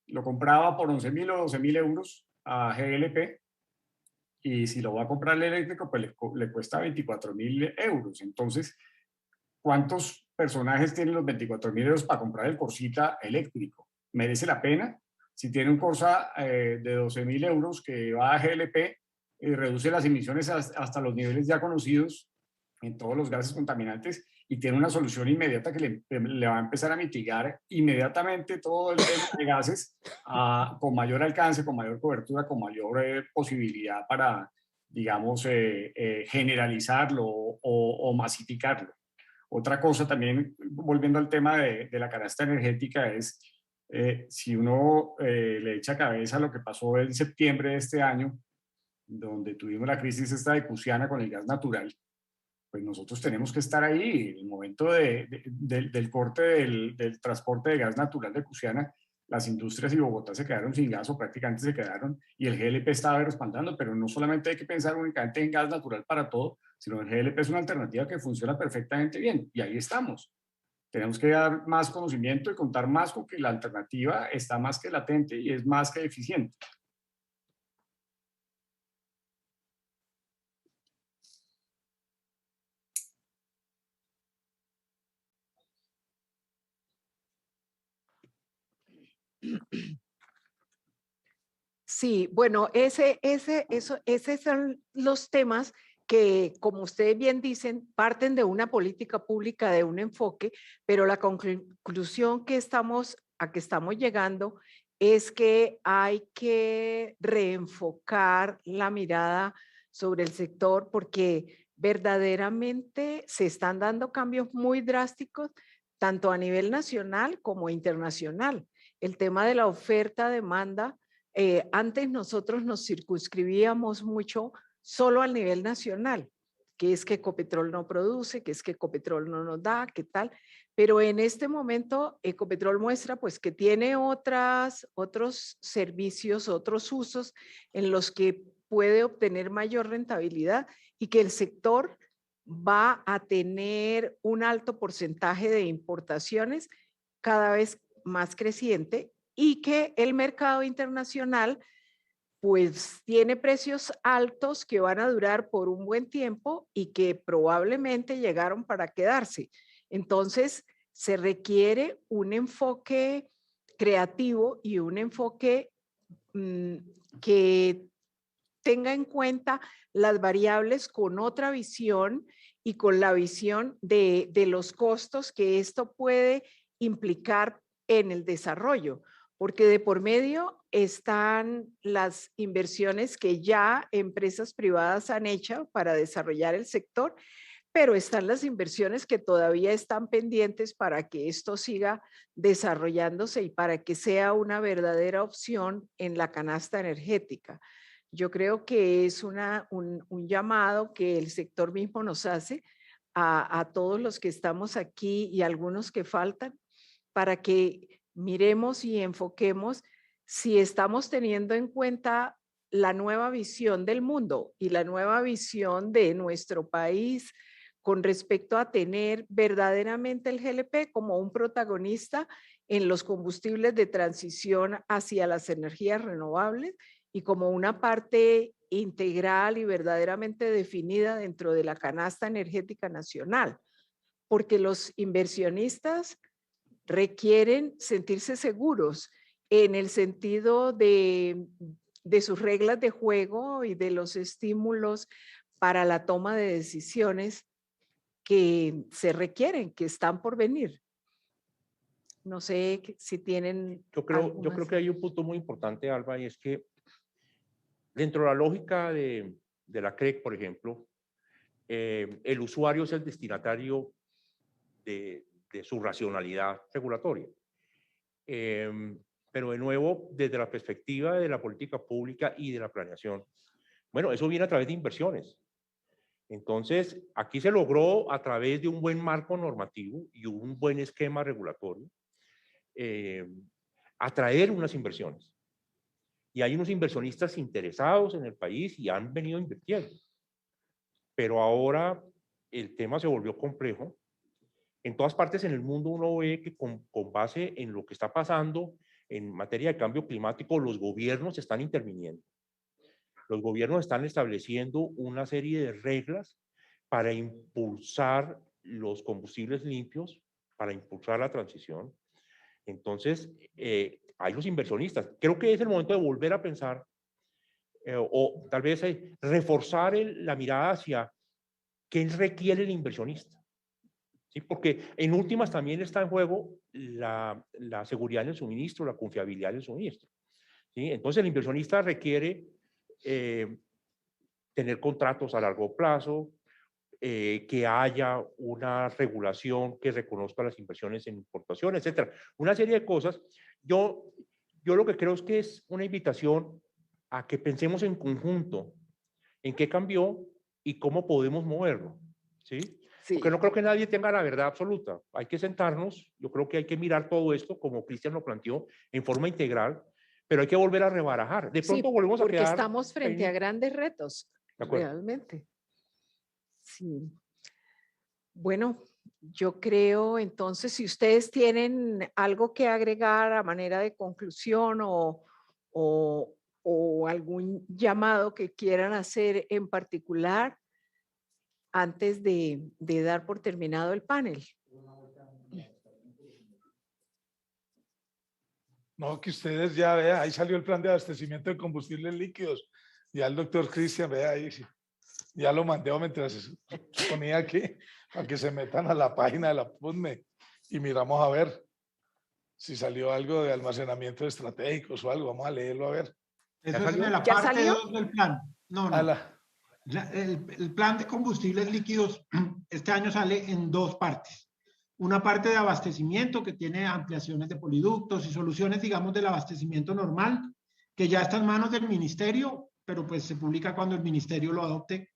lo compraba por 11.000 o 12.000 euros a GLP, y si lo va a comprar el eléctrico, pues le cuesta 24.000 euros. Entonces, ¿cuántos personajes tienen los 24.000 euros para comprar el Corsita eléctrico? ¿Merece la pena? Si tiene un Corsa de 12.000 euros que va a GLP y reduce las emisiones hasta los niveles ya conocidos en todos los gases contaminantes, y tiene una solución inmediata que le va a empezar a mitigar inmediatamente todo el tema de gases con mayor alcance, con mayor cobertura, con mayor posibilidad para, digamos, generalizarlo o masificarlo. Otra cosa también, volviendo al tema de la canasta energética, es Si uno le echa cabeza a lo que pasó en septiembre de este año, donde tuvimos la crisis esta de Cusiana con el gas natural, pues nosotros tenemos que estar ahí. En el momento del corte del transporte de gas natural de Cusiana, las industrias y Bogotá se quedaron sin gas o prácticamente se quedaron, y el GLP estaba respaldando, pero no solamente hay que pensar únicamente en gas natural para todo, sino el GLP es una alternativa que funciona perfectamente bien, y ahí estamos. Tenemos que dar más conocimiento y contar más con que la alternativa está más que latente y es más que eficiente. Sí, bueno, esos son los temas que, como ustedes bien dicen, parten de una política pública, de un enfoque, pero la conclusión a que estamos llegando es que hay que reenfocar la mirada sobre el sector, porque verdaderamente se están dando cambios muy drásticos, tanto a nivel nacional como internacional. El tema de la oferta-demanda, antes nosotros nos circunscribíamos mucho solo al nivel nacional, que es que Ecopetrol no produce, que es que Ecopetrol no nos da, qué tal. Pero en este momento Ecopetrol muestra pues que tiene otros servicios, otros usos en los que puede obtener mayor rentabilidad, y que el sector va a tener un alto porcentaje de importaciones cada vez más creciente, y que el mercado internacional pues tiene precios altos que van a durar por un buen tiempo y que probablemente llegaron para quedarse. Entonces, se requiere un enfoque creativo y un enfoque que tenga en cuenta las variables con otra visión y con la visión de los costos que esto puede implicar en el desarrollo, porque de por medio están las inversiones que ya empresas privadas han hecho para desarrollar el sector, pero están las inversiones que todavía están pendientes para que esto siga desarrollándose y para que sea una verdadera opción en la canasta energética. Yo creo que es un llamado que el sector mismo nos hace a todos los que estamos aquí y algunos que faltan, para que miremos y enfoquemos si estamos teniendo en cuenta la nueva visión del mundo y la nueva visión de nuestro país con respecto a tener verdaderamente el GLP como un protagonista en los combustibles de transición hacia las energías renovables y como una parte integral y verdaderamente definida dentro de la canasta energética nacional, porque los inversionistas requieren sentirse seguros en el sentido de sus reglas de juego y de los estímulos para la toma de decisiones que se requieren, que están por venir. No sé si tienen... Yo creo que hay un punto muy importante, Alba, y es que dentro de la lógica de la CREC, por ejemplo, el usuario es el destinatario de su racionalidad regulatoria. Pero de nuevo, desde la perspectiva de la política pública y de la planeación, bueno, eso viene a través de inversiones. Entonces, aquí se logró a través de un buen marco normativo y un buen esquema regulatorio atraer unas inversiones. Y hay unos inversionistas interesados en el país y han venido invirtiendo. Pero ahora el tema se volvió complejo. En todas partes en el mundo uno ve que con base en lo que está pasando en materia de cambio climático, los gobiernos están interviniendo. Los gobiernos están estableciendo una serie de reglas para impulsar los combustibles limpios, para impulsar la transición. Entonces, hay los inversionistas. Creo que es el momento de volver a pensar o tal vez reforzar la mirada hacia qué requiere el inversionista. ¿Sí? Porque en últimas también está en juego la seguridad del suministro, la confiabilidad del suministro. ¿Sí? Entonces el inversionista requiere tener contratos a largo plazo, que haya una regulación que reconozca las inversiones en importación, etcétera. Una serie de cosas Yo lo que creo es que es una invitación a que pensemos en conjunto en qué cambió y cómo podemos moverlo, ¿sí? Sí. Porque no creo que nadie tenga la verdad absoluta. Hay que sentarnos, yo creo que hay que mirar todo esto, como Cristian lo planteó, en forma integral, pero hay que volver a rebarajar. De pronto Sí, volvemos a porque quedar... estamos frente a grandes retos, De acuerdo. realmente. Sí. Bueno, yo creo entonces, si ustedes tienen algo que agregar a manera de conclusión o algún llamado que quieran hacer en particular antes de dar por terminado el panel. No, que ustedes ya vean, ahí salió el plan de abastecimiento de combustibles líquidos. Ya el doctor Cristian, vea ahí, sí, ya lo mandé mientras ponía aquí, para que se metan a la página de la PUDME y miramos a ver si salió algo de almacenamiento estratégicos o algo. Vamos a leerlo a ver. Eso es en la ¿Ya parte salió? 2 del plan. No, no. El plan de combustibles líquidos este año sale en dos partes. Una parte de abastecimiento que tiene ampliaciones de poliductos y soluciones, digamos, del abastecimiento normal, que ya está en manos del ministerio, pero pues se publica cuando el ministerio lo adopte.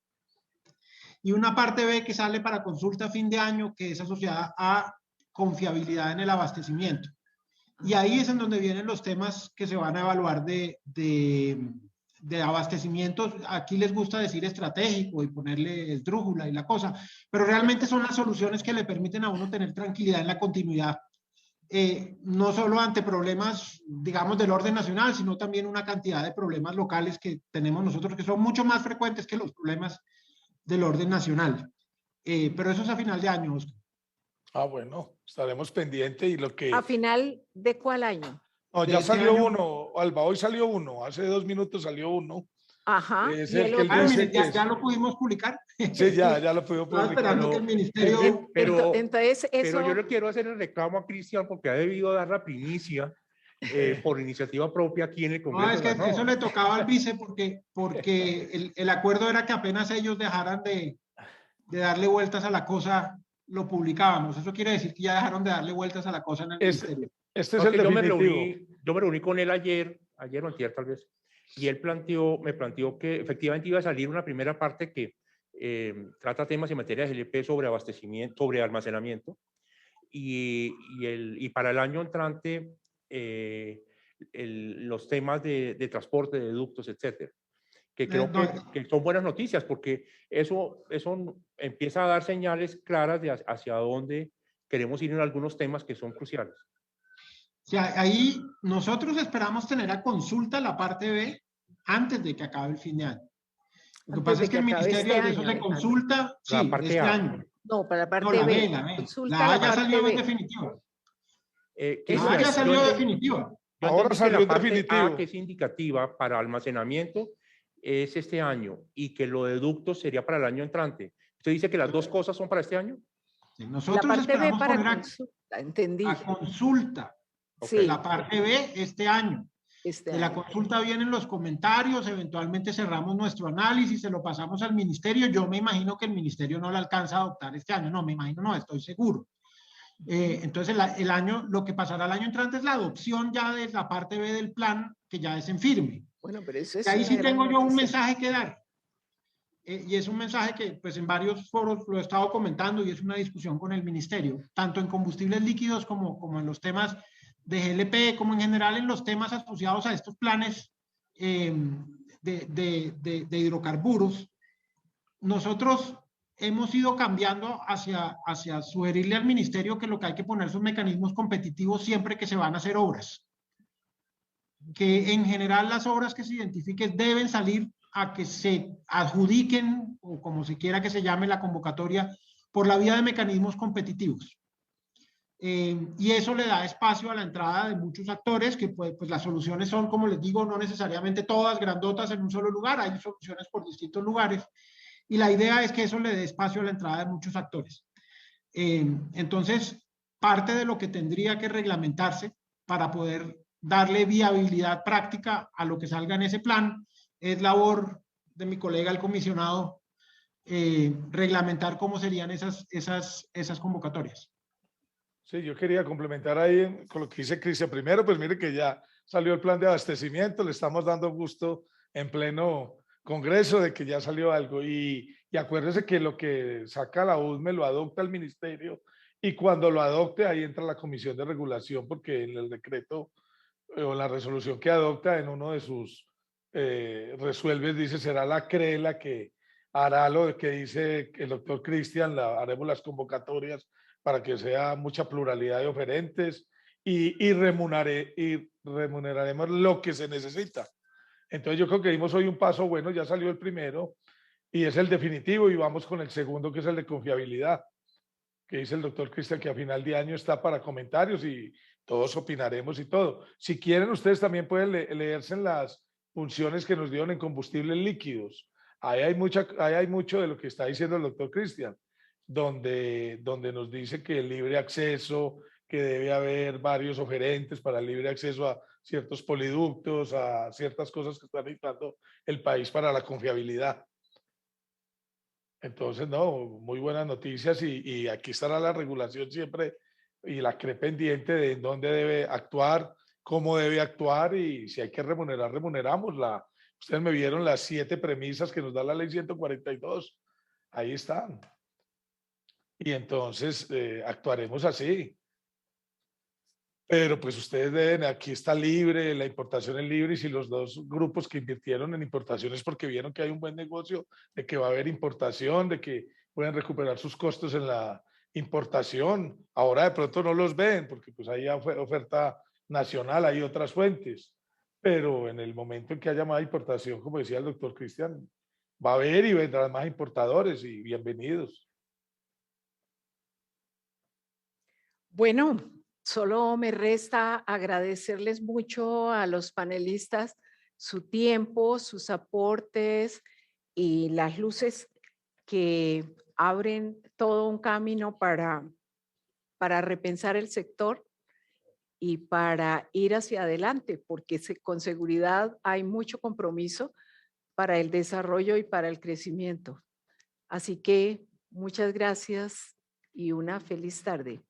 Y una parte B que sale para consulta a fin de año, que es asociada a confiabilidad en el abastecimiento. Y ahí es en donde vienen los temas que se van a evaluar de abastecimiento. Aquí les gusta decir estratégico y ponerle esdrújula y la cosa, pero realmente son las soluciones que le permiten a uno tener tranquilidad en la continuidad, no solo ante problemas, digamos, del orden nacional, sino también una cantidad de problemas locales que tenemos nosotros, que son mucho más frecuentes que los problemas del orden nacional. Pero eso es a final de año, Oscar. Ah, bueno, estaremos pendientes y lo que... ¿A final de cuál año? No, de ya este salió año. uno, Alba, hoy salió uno, hace 2 minutos salió uno. Ajá. Es ¿y el el que él otro? dice Mire, que ya lo pudimos publicar. Sí, ya lo puedo Estaba publicar. esperando que el ministerio... Entonces, eso... Pero yo le quiero hacer el reclamo a Cristian porque ha debido dar la primicia por iniciativa propia aquí en el No, Congreso. es que de la eso Norma. le tocaba al vice porque el acuerdo era que apenas ellos dejaran de darle vueltas a la cosa, lo publicábamos. Eso quiere decir que ya dejaron de darle vueltas a la cosa en el ministerio. Este es Porque el yo me definitivo. reuní con él ayer o antier tal vez, y él me planteó que efectivamente iba a salir una primera parte que trata temas en materia de GLP sobre abastecimiento, sobre almacenamiento, y para el año entrante los temas de transporte, de ductos, etcétera, que creo que son buenas noticias porque eso empieza a dar señales claras de hacia dónde queremos ir en algunos temas que son cruciales. O sea, ahí nosotros esperamos tener a consulta la parte B antes de que acabe el fin de año. Lo que pasa es que el ministerio de eso se consulta, sí, este año. No, para la parte No, la B. B, la B. Consulta La A la ya parte salió B. en definitiva. Cristian, La A ya salió yo definitiva. Yo Ahora entendí que salió la en parte definitivo. A, que es indicativa para almacenamiento, es este año y que lo de ductos sería para el año entrante. ¿Usted dice que las dos cosas son para este año? Sí, La nosotros parte B esperamos para poner consulta, entendí. a consulta. Sí, La parte B este año. este De la año. consulta vienen los comentarios, eventualmente cerramos nuestro análisis, se lo pasamos al ministerio. Yo me imagino que el ministerio no lo alcanza a adoptar este año. No, me imagino, no, estoy seguro. Entonces, lo que pasará el año entrante es la adopción ya de la parte B del plan, que ya es en firme. Bueno, pero eso es Y ahí una sí gran tengo yo un noticia. mensaje que dar. Y es un mensaje que pues en varios foros lo he estado comentando y es una discusión con el ministerio, tanto en combustibles líquidos como en los temas de GLP, como en general en los temas asociados a estos planes de hidrocarburos. Nosotros hemos ido cambiando hacia sugerirle al ministerio que lo que hay que poner son mecanismos competitivos siempre que se van a hacer obras. Que en general las obras que se identifiquen deben salir a que se adjudiquen, o como se quiera que se llame la convocatoria, por la vía de mecanismos competitivos. Y eso le da espacio a la entrada de muchos actores, que pues las soluciones son, como les digo, no necesariamente todas grandotas en un solo lugar, hay soluciones por distintos lugares, y la idea es que eso le dé espacio a la entrada de muchos actores. Entonces, parte de lo que tendría que reglamentarse para poder darle viabilidad práctica a lo que salga en ese plan es labor de mi colega el comisionado reglamentar cómo serían esas convocatorias. Sí, yo quería complementar ahí con lo que dice Cristian. Primero, pues mire que ya salió el plan de abastecimiento, le estamos dando gusto en pleno Congreso de que ya salió algo. Y acuérdese que lo que saca la UDME lo adopta el ministerio y cuando lo adopte ahí entra la Comisión de Regulación porque en el decreto o la resolución que adopta en uno de sus resuelves dice será la CRE la que hará lo que dice el doctor Cristian, haremos las convocatorias para que sea mucha pluralidad de oferentes y remuneraremos lo que se necesita. Entonces yo creo que dimos hoy un paso bueno, ya salió el primero y es el definitivo y vamos con el segundo que es el de confiabilidad, que dice el doctor Cristian que a final de año está para comentarios y todos opinaremos y todo. Si quieren, ustedes también pueden leerse en las funciones que nos dieron en combustibles líquidos. Ahí hay mucho de lo que está diciendo el doctor Cristian, donde nos dice que el libre acceso, que debe haber varios oferentes para el libre acceso a ciertos poliductos, a ciertas cosas que está necesitando el país para la confiabilidad. Entonces, no, muy buenas noticias y aquí estará la regulación siempre y la CRE pendiente de en dónde debe actuar, cómo debe actuar y si hay que remunerar, remuneramos. Ustedes me vieron las 7 premisas que nos da la ley 142. Ahí están. Y entonces actuaremos así. Pero pues ustedes deben, aquí está libre, la importación es libre y si los dos grupos que invirtieron en importaciones porque vieron que hay un buen negocio, de que va a haber importación, de que pueden recuperar sus costos en la importación, ahora de pronto no los ven porque pues hay oferta nacional, hay otras fuentes, pero en el momento en que haya más importación, como decía el doctor Cristian, va a haber y vendrán más importadores y bienvenidos. Bueno, solo me resta agradecerles mucho a los panelistas su tiempo, sus aportes y las luces que abren todo un camino para repensar el sector y para ir hacia adelante, porque con seguridad hay mucho compromiso para el desarrollo y para el crecimiento. Así que muchas gracias y una feliz tarde.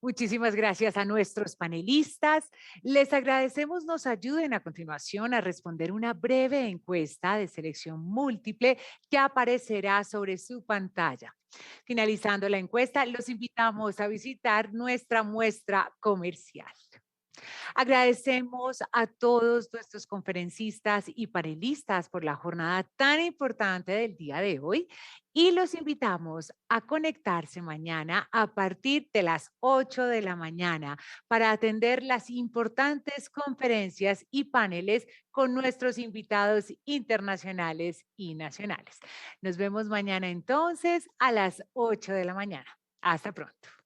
Muchísimas gracias a nuestros panelistas. Les agradecemos nos ayuden a continuación a responder una breve encuesta de selección múltiple que aparecerá sobre su pantalla. Finalizando la encuesta, los invitamos a visitar nuestra muestra comercial. Agradecemos a todos nuestros conferencistas y panelistas por la jornada tan importante del día de hoy y los invitamos a conectarse mañana a partir de las 8 de la mañana para atender las importantes conferencias y paneles con nuestros invitados internacionales y nacionales. Nos vemos mañana entonces a las 8 de la mañana. Hasta pronto.